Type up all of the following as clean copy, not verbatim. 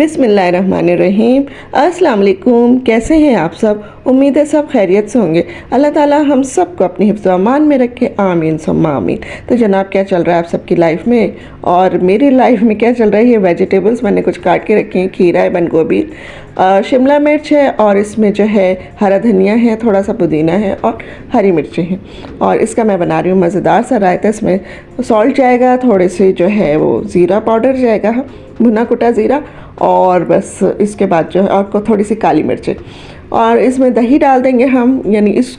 बिस्मिल्लाहिर्रहमानिर्रहीम। अस्सलाम वालेकुम। कैसे हैं आप सब? उम्मीद है सब खैरियत से होंगे। अल्लाह ताला हम सबको अपनी हिफ्ज़ व अमान में रखे, आमीन सुम्मा आमीन। तो जनाब, क्या चल रहा है आप सबकी लाइफ में और मेरी लाइफ में क्या चल रहा है? ये वेजिटेबल्स मैंने कुछ काट के रखी हैं। खीरा है, बंद गोभी, शिमला मिर्च है और इसमें जो है हरा धनिया है, थोड़ा सा पुदीना है और हरी मिर्चें हैं। और इसका मैं बना रही हूँ मज़ेदार सा रायता। इसमें सॉल्ट जाएगा, थोड़े से जो है वो ज़ीरा पाउडर जाएगा, भुना कुटा ज़ीरा, और बस इसके बाद जो है आपको थोड़ी सी काली मिर्चें, और इसमें दही डाल देंगे हम, यानी इस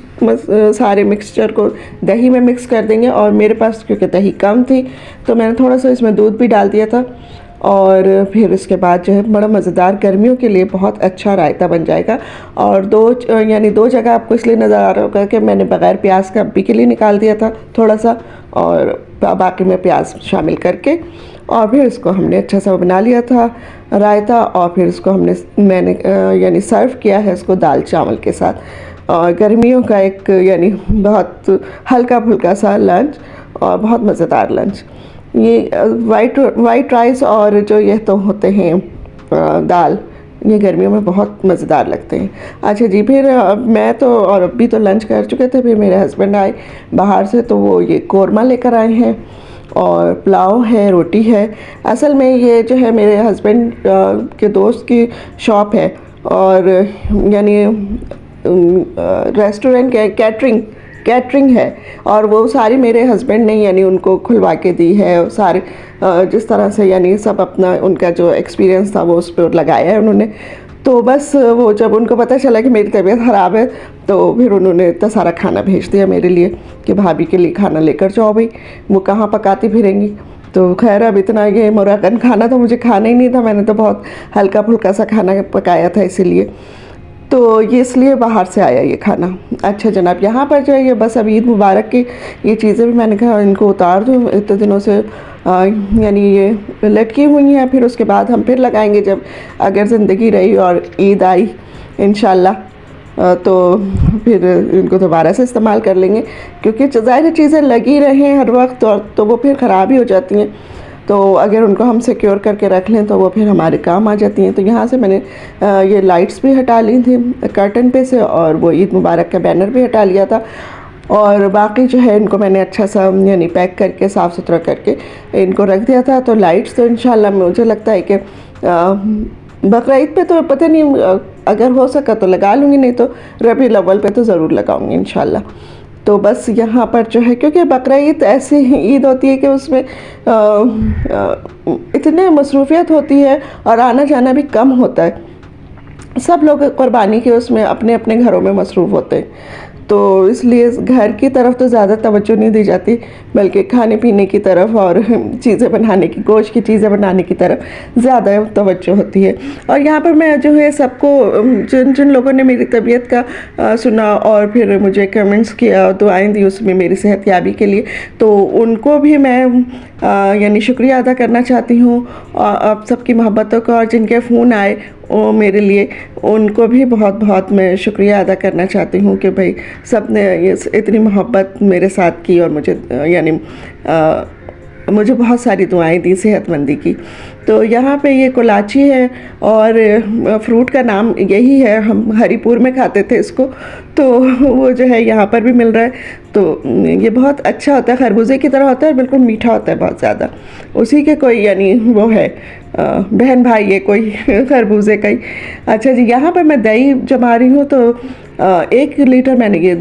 सारे मिक्सचर को दही में मिक्स कर देंगे। और मेरे पास क्योंकि दही कम थी तो मैंने थोड़ा सा इसमें दूध भी डाल दिया था। और फिर इसके बाद जो है बड़ा मज़ेदार, गर्मियों के लिए बहुत अच्छा रायता बन जाएगा। और दो जगह आपको इसलिए नज़र आ रहा होगा कि मैंने बग़ैर प्याज का अभी के लिए निकाल दिया था थोड़ा सा, और बाकी में प्याज शामिल करके, और फिर इसको हमने अच्छा सा बना लिया था रायता। और फिर इसको मैंने यानी सर्व किया है इसको दाल चावल के साथ। और गर्मियों का एक यानी बहुत हल्का फुल्का सा लंच और बहुत मज़ेदार लंच। ये वाइट राइस और जो ये तो होते हैं दाल, ये गर्मियों में बहुत मज़ेदार लगते हैं। अच्छा जी, फिर मैं तो और अभी तो लंच कर चुके थे। फिर मेरे हस्बैंड आए बाहर से, तो वो ये कोरमा लेकर आए हैं और पुलाव है, रोटी है। असल में ये जो है मेरे हस्बैंड के दोस्त की शॉप है, और यानी रेस्टोरेंट कैटरिंग है, और वो सारी मेरे हस्बैंड ने यानी उनको खुलवा के दी है। और सारे जिस तरह से यानी सब अपना उनका जो एक्सपीरियंस था वो उस पर लगाया है उन्होंने। तो बस वो जब उनको पता चला कि मेरी तबीयत ख़राब है तो फिर उन्होंने इतना सारा खाना भेज दिया मेरे लिए कि भाभी के लिए खाना लेकर जाओ भाई, वो कहाँ पकाती फिरेंगी। तो खैर, अब इतना ये मुराकन खाना तो मुझे खाना ही नहीं था, मैंने तो बहुत हल्का फुल्का सा खाना पकाया था, इसीलिए तो ये इसलिए बाहर से आया ये खाना। अच्छा जनाब, यहाँ पर जो है ये बस अब ईद मुबारक की ये चीज़ें भी मैंने कहा इनको उतार दूँ, इतने दिनों से यानी ये लटकी हुई हैं। फिर उसके बाद हम फिर लगाएंगे जब अगर ज़िंदगी रही और ईद आई इंशाल्लाह, तो फिर इनको दोबारा से इस्तेमाल कर लेंगे, क्योंकि ज़ाहिर चीज़ें लगी रहें हर वक्त और तो वो फिर ख़राब ही हो जाती हैं। तो अगर उनको हम सिक्योर करके रख लें तो वो फिर हमारे काम आ जाती हैं। तो यहाँ से मैंने ये लाइट्स भी हटा ली थी कर्टन पे से, और वो ईद मुबारक का बैनर भी हटा लिया था। और बाकी जो है इनको मैंने अच्छा सा यानी पैक करके साफ़ सुथरा करके इनको रख दिया था। तो लाइट्स तो इंशाल्लाह मुझे लगता है कि बकरा ईद पे तो पता नहीं, अगर हो सका तो लगा लूँगी, नहीं तो रबीउल अव्वल पे तो ज़रूर लगाऊँगी इंशाल्लाह। तो बस यहाँ पर जो है, क्योंकि बकरा ईद ऐसी ईद होती है कि उसमें इतने मसरूफियत होती है और आना जाना भी कम होता है। सब लोग कुर्बानी के उसमें अपने अपने घरों में मसरूफ़ होते हैं, तो इसलिए घर की तरफ तो ज़्यादा तवज्जो नहीं दी जाती, बल्कि खाने पीने की तरफ और चीज़ें बनाने की, गोश्त की चीज़ें बनाने की तरफ ज़्यादा तवज्जो होती है। और यहाँ पर मैं जो है सबको, जिन जिन लोगों ने मेरी तबीयत का सुना और फिर मुझे कमेंट्स किया, दुआएं दी उसमें मेरी सेहतयाबी के लिए, तो उनको भी मैं यानी शुक्रिया अदा करना चाहती हूँ। आप सबकी मोहब्बतों का, और जिनके फ़ोन आए वो मेरे लिए, उनको भी बहुत बहुत मैं शुक्रिया अदा करना चाहती हूँ कि भाई सब ने इतनी मोहब्बत मेरे साथ की और मुझे यानी मुझे बहुत सारी दुआएं दी सेहतमंदी की। तो यहाँ पे ये कोलाची है, और फ्रूट का नाम यही है, हम हरीपुर में खाते थे इसको, तो वो जो है यहाँ पर भी मिल रहा है। तो ये बहुत अच्छा होता है, खरबूजे की तरह होता है, बिल्कुल मीठा होता है बहुत ज़्यादा। उसी के कोई यानी वो है बहन भाई है कोई खरबूजे का ही। अच्छा जी, यहाँ पर मैं दही जमा रही हूँ, तो 1 लीटर मैंने ये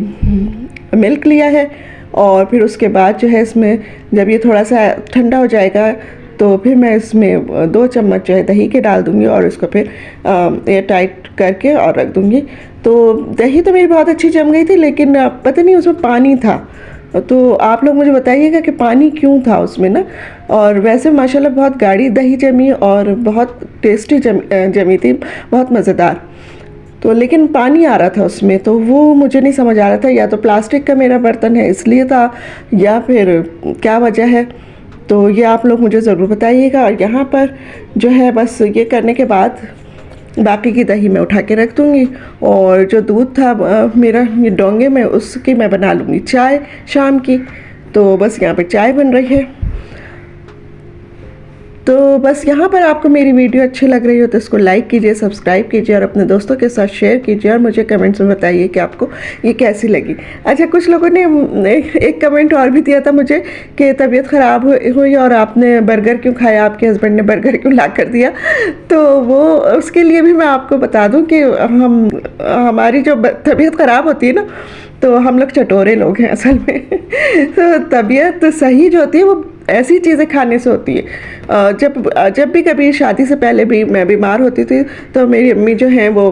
मिल्क लिया है। और फिर उसके बाद जो है इसमें जब ये थोड़ा सा ठंडा हो जाएगा तो फिर मैं इसमें 2 चम्मच जो है दही के डाल दूँगी, और इसको फिर एयर टाइट करके और रख दूँगी। तो दही तो मेरी बहुत अच्छी जम गई थी, लेकिन पता नहीं उसमें पानी था, तो आप लोग मुझे बताइएगा कि पानी क्यों था उसमें ना। और वैसे माशाल्लाह बहुत गाढ़ी दही जमी और बहुत टेस्टी जमी थी, बहुत मज़ेदार। तो लेकिन पानी आ रहा था उसमें, तो वो मुझे नहीं समझ आ रहा था, या तो प्लास्टिक का मेरा बर्तन है इसलिए था, या फिर क्या वजह है। तो ये आप लोग मुझे ज़रूर बताइएगा। और यहाँ पर जो है बस ये करने के बाद बाकी की दही मैं उठा के रख दूँगी, और जो दूध था मेरा ये डोंगे में, उसकी मैं बना लूँगी चाय शाम की। तो बस यहाँ पे चाय बन रही है। तो बस यहाँ पर आपको मेरी वीडियो अच्छी लग रही हो तो इसको लाइक कीजिए, सब्सक्राइब कीजिए और अपने दोस्तों के साथ शेयर कीजिए और मुझे कमेंट्स में बताइए कि आपको ये कैसी लगी। अच्छा, कुछ लोगों ने एक कमेंट और भी दिया था मुझे कि तबीयत ख़राब हुई और आपने बर्गर क्यों खाया, आपके हस्बैंड ने बर्गर क्यों ला कर दिया। तो वो उसके लिए भी मैं आपको बता दूँ कि हमारी जो तबीयत ख़राब होती है ना, तो हम लोग चटोरे लोग हैं असल में। तो तबीयत सही जो होती है वो ऐसी चीज़ें खाने से होती है। जब भी कभी शादी से पहले भी मैं बीमार होती थी तो मेरी अम्मी जो हैं वो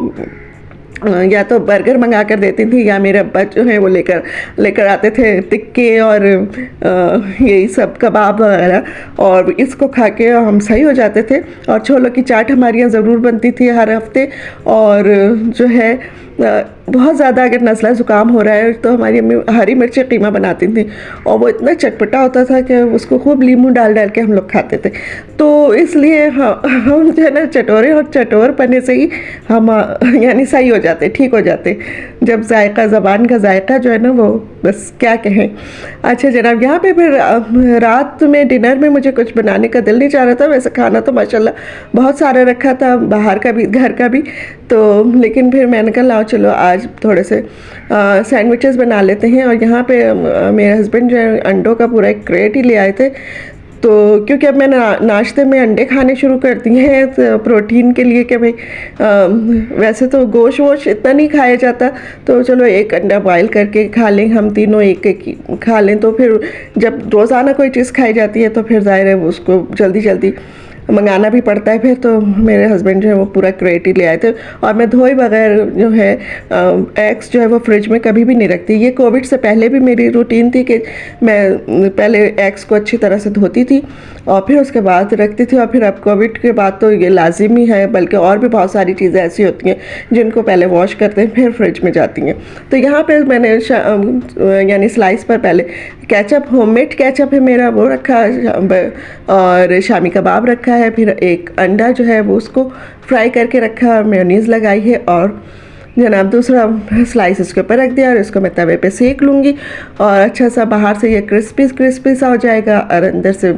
या तो बर्गर मंगा कर देती थी या मेरे अब्बा जो हैं वो लेकर आते थे टिक्के और यही सब कबाब वगैरह, और इसको खा के हम सही हो जाते थे। और छोलों की चाट हमारे यहाँ ज़रूर बनती थी हर हफ्ते। और जो है बहुत ज़्यादा अगर नज़ला ज़ुकाम हो रहा है तो हमारी अम्मी हरी मिर्ची कीमा बनाती थी और वो इतना चटपटा होता था कि उसको खूब नींबू डाल डाल के हम लोग खाते थे। तो इसलिए हम जो है ना चटोरे और चटोर पने से ही हम यानी सही हो जाते, ठीक हो जाते। जब जायका, ज़बान का जायका जो है ना वो बस क्या कहें। अच्छा जनाब, यहाँ पे फिर रात में डिनर में मुझे कुछ बनाने का दिल नहीं चाह रहा था। वैसे खाना तो माशाल्लाह बहुत सारा रखा था, बाहर का भी घर का भी। तो लेकिन फिर मैंने कहा लाओ चलो आज थोड़े से सैंडविचेस बना लेते हैं। और यहाँ पे मेरे हस्बैंड जो है अंडों का पूरा एक क्रेट ही ले आए थे। तो क्योंकि अब मैंने नाश्ते में अंडे खाने शुरू कर दिए हैं तो प्रोटीन के लिए कि भाई वैसे तो गोश्त वोश इतना नहीं खाया जाता, तो चलो एक अंडा बॉयल करके खा लें, हम तीनों एक एक खा लें। तो फिर जब रोज़ाना कोई चीज़ खाई जाती है तो फिर ज़ाहिर है उसको जल्दी जल्दी मंगाना भी पड़ता है। फिर तो मेरे हस्बैंड जो है वो पूरा क्रेट ही ले आए थे। और मैं धोए बगैर जो है एग्स जो है वो फ्रिज में कभी भी नहीं रखती। ये कोविड से पहले भी मेरी रूटीन थी कि मैं पहले एग्स को अच्छी तरह से धोती थी और फिर उसके बाद रखती थी। और फिर अब कोविड के बाद तो ये लाजिमी है, बल्कि और भी बहुत सारी चीज़ें ऐसी होती हैं जिनको पहले वॉश करते हैं फिर फ्रिज में जाती हैं। तो यहाँ पर मैंने यानी स्लाइस पर पहले केचप, होममेड केचप है मेरा, वो रखा और शामी कबाब रखा है। फिर एक अंडा जो है वो उसको फ्राई करके रखा, मेयोनीज़ लगाई है और जनाब दूसरा स्लाइस इसके ऊपर रख दिया और इसको मैं तवे पे सेक लूँगी। और अच्छा सा बाहर से ये क्रिस्पी सा हो जाएगा और अंदर से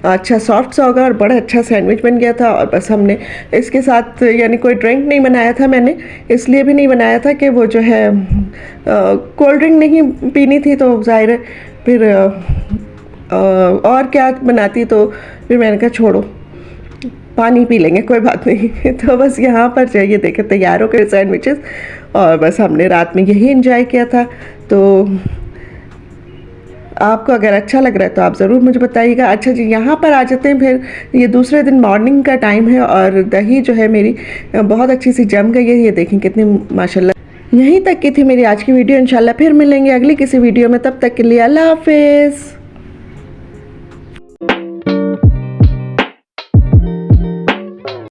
अच्छा सॉफ्ट सा होगा और बड़ा अच्छा सैंडविच बन गया था। और बस हमने इसके साथ यानी कोई ड्रिंक नहीं बनाया था, मैंने इसलिए भी नहीं बनाया था कि वो जो है कोल्ड ड्रिंक नहीं पीनी थी, तो ज़ाहिर है फिर और क्या बनाती। तो फिर मैंने कहा छोड़ो, पानी पी लेंगे, कोई बात नहीं। तो बस यहाँ पर जाइए देखे तैयार हो गए सैंडविचेस और बस हमने रात में यही एंजॉय किया था। तो आपको अगर अच्छा लग रहा है तो आप ज़रूर मुझे बताइएगा। अच्छा जी, यहाँ पर आ जाते हैं। फिर ये दूसरे दिन मॉर्निंग का टाइम है और दही जो है मेरी बहुत अच्छी सी जम गई है। ये देखें कितनी माशाल्लाह। यहीं तक की थी मेरी आज की वीडियो। इंशाल्लाह फिर मिलेंगे अगली किसी वीडियो में, तब तक के लिए अल्लाह हाफिज़।